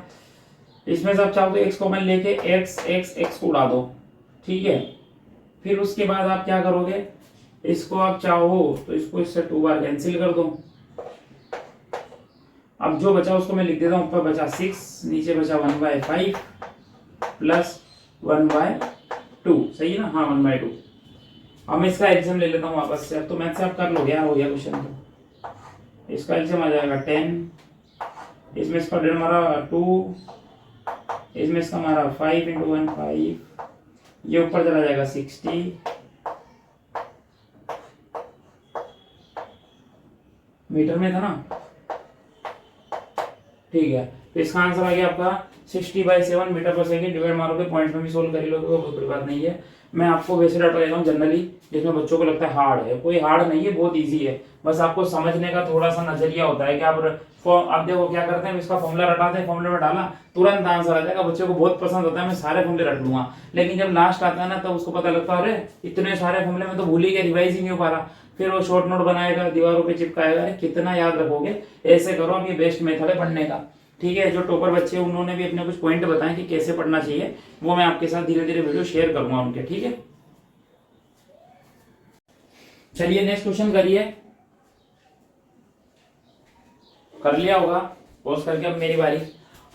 इसमें से आप चाहो तो x कॉमन लेके x को उड़ा दो, ठीक है। फिर उसके बाद आप क्या करोगे, इसको आप चाहो तो इसको इससे 2 बार कैंसिल कर दो। अब जो बचा उसको मैं लिख देता हूँ, ऊपर बचा 6, नीचे बचा 1/5 प्लस 1/2, सही है ना, हाँ 1/2। अब मैं इसका एल्सियम ले लेता हूँ वापस से। अब तो मैथ से आप कर लोगे यार, हो गया क्वेश्चन। तो इसका एल्सियम आ जाएगा 10, इसमें इसका डेढ़ मारा 2, इसमें इसका मारा 5 × 1 5, ये ऊपर चला जाएगा 60, मीटर में था ना, ठीक है। तो इसका आंसर आ गया आपका 60/7 मीटर पर सेकेंड। डिवाइड मारोगे, पॉइंट में भी सोल्व कर ही लोगे, बहुत बड़ी बात नहीं है। मैं आपको वैसे डाटा देता हूँ जनरली, जिसमें बच्चों को लगता है हार्ड है, कोई हार्ड नहीं है, बहुत इजी है। बस आपको समझने का थोड़ा सा नजरिया होता है कि आप देखो क्या करते हैं, इसका फॉर्मूला रटाते हैं, फॉर्मूले में डाला तुरंत आंसर आ जाएगा। बच्चों को बहुत पसंद होता है मैं सारे फॉर्मूले रट लूंगा, लेकिन जब लास्ट आता है ना तब उसको पता लगता है अरे इतने सारे फॉर्मूले में तो भूल ही गया, रिवाइज ही नहीं हो पा रहा। फिर वो शॉर्ट नोट बनाएगा, दीवारों पे चिपकाएगा, कितना याद रखोगे। ऐसे करो, अब ये बेस्ट मेथड है पढ़ने का, ठीक है। जो टॉपर बच्चे उन्होंने भी अपने कुछ पॉइंट बताए कि कैसे पढ़ना चाहिए, वो मैं आपके साथ धीरे धीरे वीडियो शेयर करूंगा उनके, ठीक है। चलिए नेक्स्ट क्वेश्चन करिए, कर लिया होगा पॉज करके। अब मेरी बारी।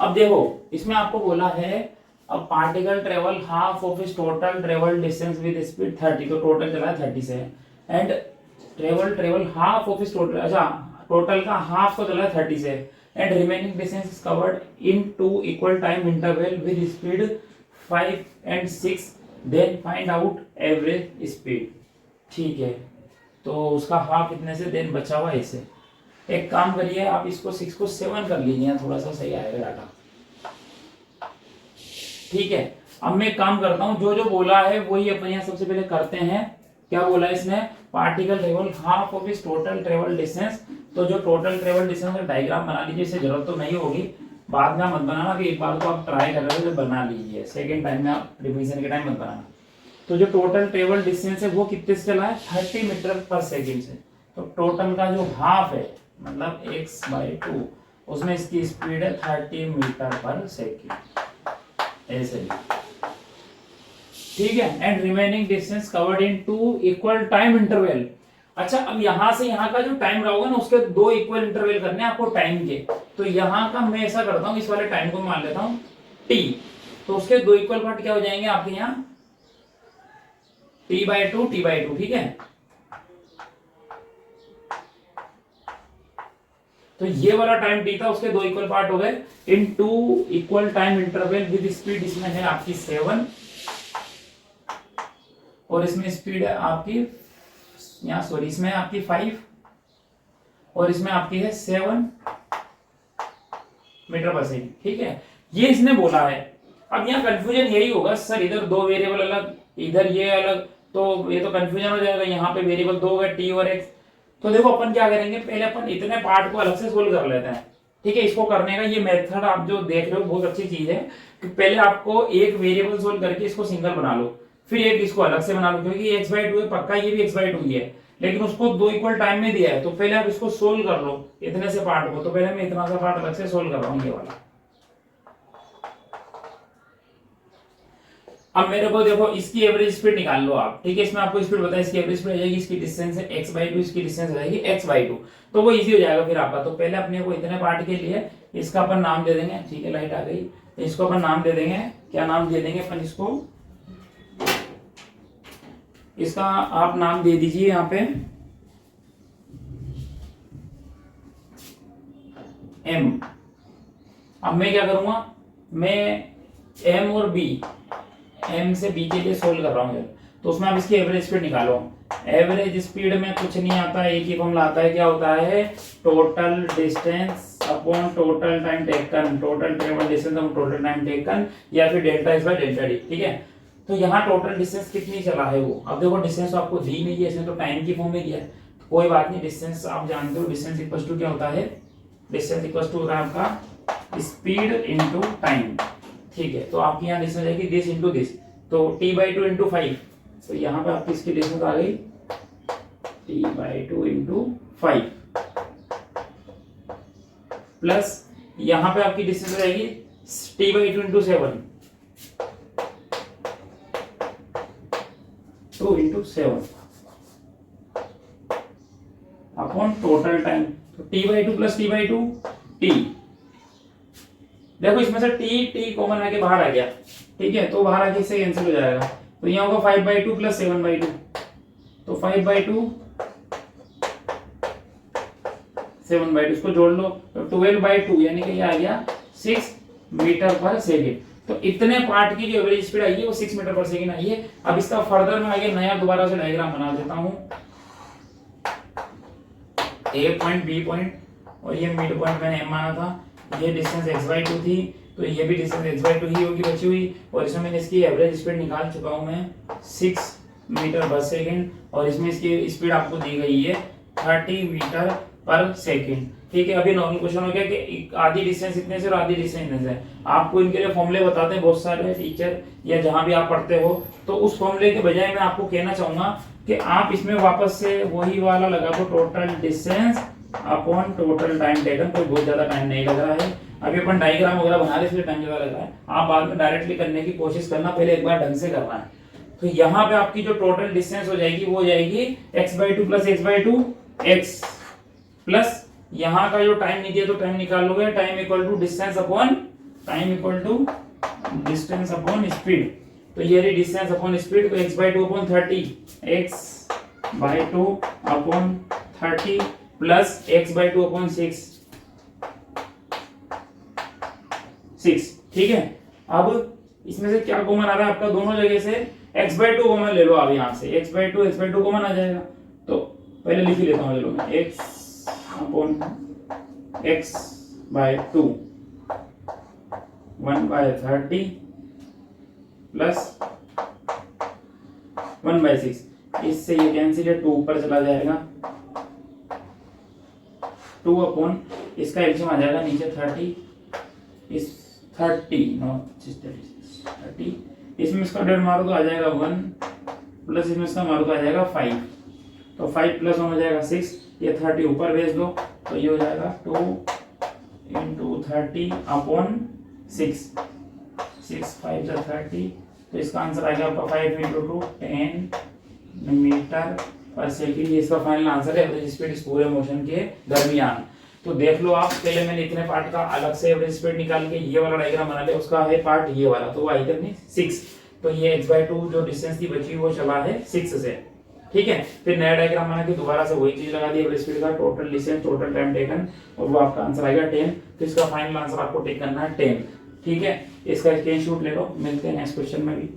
अब देखो इसमें आपको बोला है अब particle travel half of is total travel distance with speed 30, तो टोटल चला है 30 से, and travel half of is total, अच्छा टोटल का हाफ तो चला है 30 से, and remaining distance is covered in 2 equal time interval with speed 5 and 6, then find out average speed, ठीक है। तो उसका हाफ इतने से, देन बचा हुआ ऐसे। एक काम करिए आप इसको 6 को 7 कर लीजिए, थोड़ा सा सही आएगा डाटा, ठीक है। अब मैं काम करता हूं, जो जो बोला है वही अपन यहाँ सबसे पहले करते हैं। क्या बोला है इसने, particle travel half of is total travel distance. तो जो टोटल ट्रेवल डिस्टेंस का डायग्राम बना लीजिए, इससे जरूरत तो नहीं होगी, बाद में मत बनाना, कि एक बार तो आप ट्राई कर रहे हो तो बना लीजिए, सेकेंड टाइम में आप रिवीजन के टाइम मत बनाना। तो जो टोटल ट्रेवल डिस्टेंस है वो कितने से चला है, 30 मीटर पर सेकेंड से। तो टोटल का जो हाफ है मतलब x/2, उसमें इसकी स्पीड है 30 मीटर पर सेकेंड, ऐसे ही, ठीक है। And remaining distance covered in 2 equal time interval. अच्छा, अब यहां से यहां का जो टाइम रहा होगा ना, उसके 2 इक्वल इंटरवल करने हैं आपको टाइम के। तो यहां का मैं ऐसा करता हूं, इस वाले टाइम को मान लेता हूं t, तो उसके 2 इक्वल पार्ट क्या हो जाएंगे आपके यहाँ, t/2 t/2, ठीक है। तो ये वाला टाइम t था, उसके 2 इक्वल पार्ट हो गए इन 2 equal time interval with speed, इसमें है आपकी 7 और इसमें स्पीड है आपकी यहाँ, सॉरी इसमें आपकी 5 और इसमें आपकी है 7 मीटर पर सेकेंड, ठीक है। ये इसने बोला है। अब यहाँ कंफ्यूजन यही होगा, सर इधर 2 वेरिएबल अलग, इधर ये अलग, तो ये तो कंफ्यूजन हो जाएगा। यहाँ पे वेरिएबल 2 हो गए, t और x। तो देखो अपन क्या करेंगे, पहले अपन इतने पार्ट को अलग से सोल्व कर लेते हैं, ठीक है। इसको करने का ये मेथड आप जो देख रहे हो बहुत अच्छी चीज है कि पहले आपको एक वेरिएबल सोल्व करके इसको सिंगल बना लो, फिर एक इसको अलग से बना लो, क्योंकि x/2 है पक्का, ये भी x/2 ही है, लेकिन उसको 2 इक्वल टाइम में दिया है। तो पहले आप इसको सोल्व कर लो इतने से पार्ट को। तो पहले मैं इतना सा पार्ट अलग से सोल्व कर रहा हूँ, ये वाला। अब मेरे को देखो इसकी एवरेज स्पीड निकाल लो आप, ठीक है। इसमें आपको स्पीड बताया, इसकी एवरेज स्पीड आ जाएगी, इसकी डिस्टेंस है x/2, इसकी डिस्टेंस आ जाएगी x/2, तो वो इजी हो जाएगा फिर आपका। तो पहले अपने को इतने पार्ट के लिए इसका अपन नाम दे देंगे, ठीक है, लाइट आ गई। इसको अपन नाम दे देंगे, क्या नाम दे देंगे अपन इसको, इसका आप नाम दे दीजिए यहाँ पे m। अब मैं क्या करूंगा, मैं m और b, m से b के लिए सोल्व कर रहा हूँ, तो उसमें आप इसकी एवरेज स्पीड निकालो। एवरेज स्पीड में कुछ नहीं आता है, एक ही फॉर्मूला आता है, क्या होता है, total distance upon total time taken, total travel distance upon total time taken, या फिर delta is by delta D. ठीक है, तो यहाँ टोटल डिस्टेंस कितनी चला है वो, अब देखो डिस्टेंस तो आपको दी नहीं है, इसने तो टाइम की फॉर्म में दिया है, तो कोई बात नहीं, डिस्टेंस आप जानते हो, डिस्टेंस इक्वल टू क्या होता है, डिस्टेंस इक्वल टू होता है आपका स्पीड इनटू टाइम। ठीक है, तो आपकी यहाँ डिस्टेंस आएगी दिस इनटू दिस, तो t/2 इनटू 5, तो यहाँ पे आपकी इसकी डिस्टेंस आ गई t/2 इनटू 5 प्लस यहाँ पे आपकी डिस्टेंस रहेगी t/2 into 7, 2 into 7 upon total time, तो t/2 प्लस t/2 t। देखो इसमें से t कॉमन आके बाहर आ गया, ठीक है, तो बाहर आके इससे कैंसिल हो जाएगा, तो यहाँ होगा 5/2 प्लस 7/2, तो 5/2 7/2, इसको जोड़ लो तो 12/2, यानी कि ये आ गया 6 मीटर पर सेकेंड। तो इतने पार्ट की जो एवरेज स्पीड आई है वो 6 मीटर पर सेकेंड आई है। अब इसका फर्दर में आगे नया दोबारा से डायग्राम बना देता हूं, ए पॉइंट बी पॉइंट और ये मिड पॉइंट मैंने एम माना था, ये डिस्टेंस x/2 थी, तो ये भी डिस्टेंस x/2 ही होगी बची हुई, और इसमें मैंने इसकी एवरेज स्पीड निकाल चुका हूं मैं 6 मीटर पर सेकेंड, और इसमें इसकी स्पीड आपको दी गई है 30 मीटर पर सेकेंड। ठीक है, अभी नॉर्मल क्वेश्चन हो गया कि आधी डिस्टेंस इतने से और आधी डिस्टेंस इतने से, आपको इनके लिए फॉर्मूले बताते हैं बहुत सारे टीचर या जहां भी आप पढ़ते हो, तो उस फॉर्मूले के बजाय मैं आपको कहना चाहूंगा कि आप इसमें वापस से वही वाला लगा दो, total distance upon total time taken, कोई बहुत ज्यादा टाइम नहीं लग रहा है, अभी अपन डायग्राम वगैरह बना रहे इसलिए टाइम ज्यादा लग रहा है, आप बाद में डायरेक्टली करने की कोशिश करना, पहले एक बार ढंग से करना है। तो यहाँ पे आपकी जो टोटल डिस्टेंस हो जाएगी वो हो जाएगी x/2 plus h/2 x plus यहाँ का जो टाइम नहीं दिया तो टाइम निकाल लोगे, time equal to distance upon speed, तो ये रही डिस्टेंस अपॉन स्पीड, तो x/2 upon 30, x/2 upon 30 plus x/2 upon 6। ठीक है, अब इसमें से क्या कॉमन आ रहा है आपका, दोनों जगह से x/2 कॉमन ले लो, आप यहाँ से x/2 कॉमन आ जाएगा, तो पहले लिख ही लेता हूँ, चलो मैं x अपॉन x/2 1/30 प्लस 1/6, इससे ये कैंसिल है, 2 ऊपर चला जाएगा, 2 अपॉन इसका एलसीएम आ जाएगा नीचे 30, इस 30 इसमें इसका डेढ़ मारो तो आ जाएगा 1 प्लस इसमें इसका मारो तो आ जाएगा 5, तो 5 प्लस 1 हो जाएगा 6, ये 30 ऊपर भेज दो, तो ये हो जाएगा 2 इंटू 30 अपॉन 6, 5 जा 30, तो इसका आंसर आ गया आपका 5 इंटू 2 10 मीटर पर सेकेंड, ये इसका फाइनल आंसर है एवरेज स्पीड इस पूरे मोशन के दरमियान। तो देख लो आप, पहले मैंने इतने पार्ट का अलग से एवरेज स्पीड निकाल के ये वाला डायग्राम बना लिया, उसका है पार्ट ये वाला, तो वो आई कितनी 6, तो ये x/2 जो डिस्टेंस थी बची वो चला है 6 से। ठीक है, फिर नया डायग्राम बना के दोबारा से वही चीज लगा दी, एवरेज स्पीड का total distance total time taken, और वो आपका आंसर आएगा 10, तो इसका फाइनल आंसर आपको टेक करना है 10। ठीक है, इसका स्क्रीनशॉट ले लो, मिलते हैं नेक्स्ट क्वेश्चन में भी।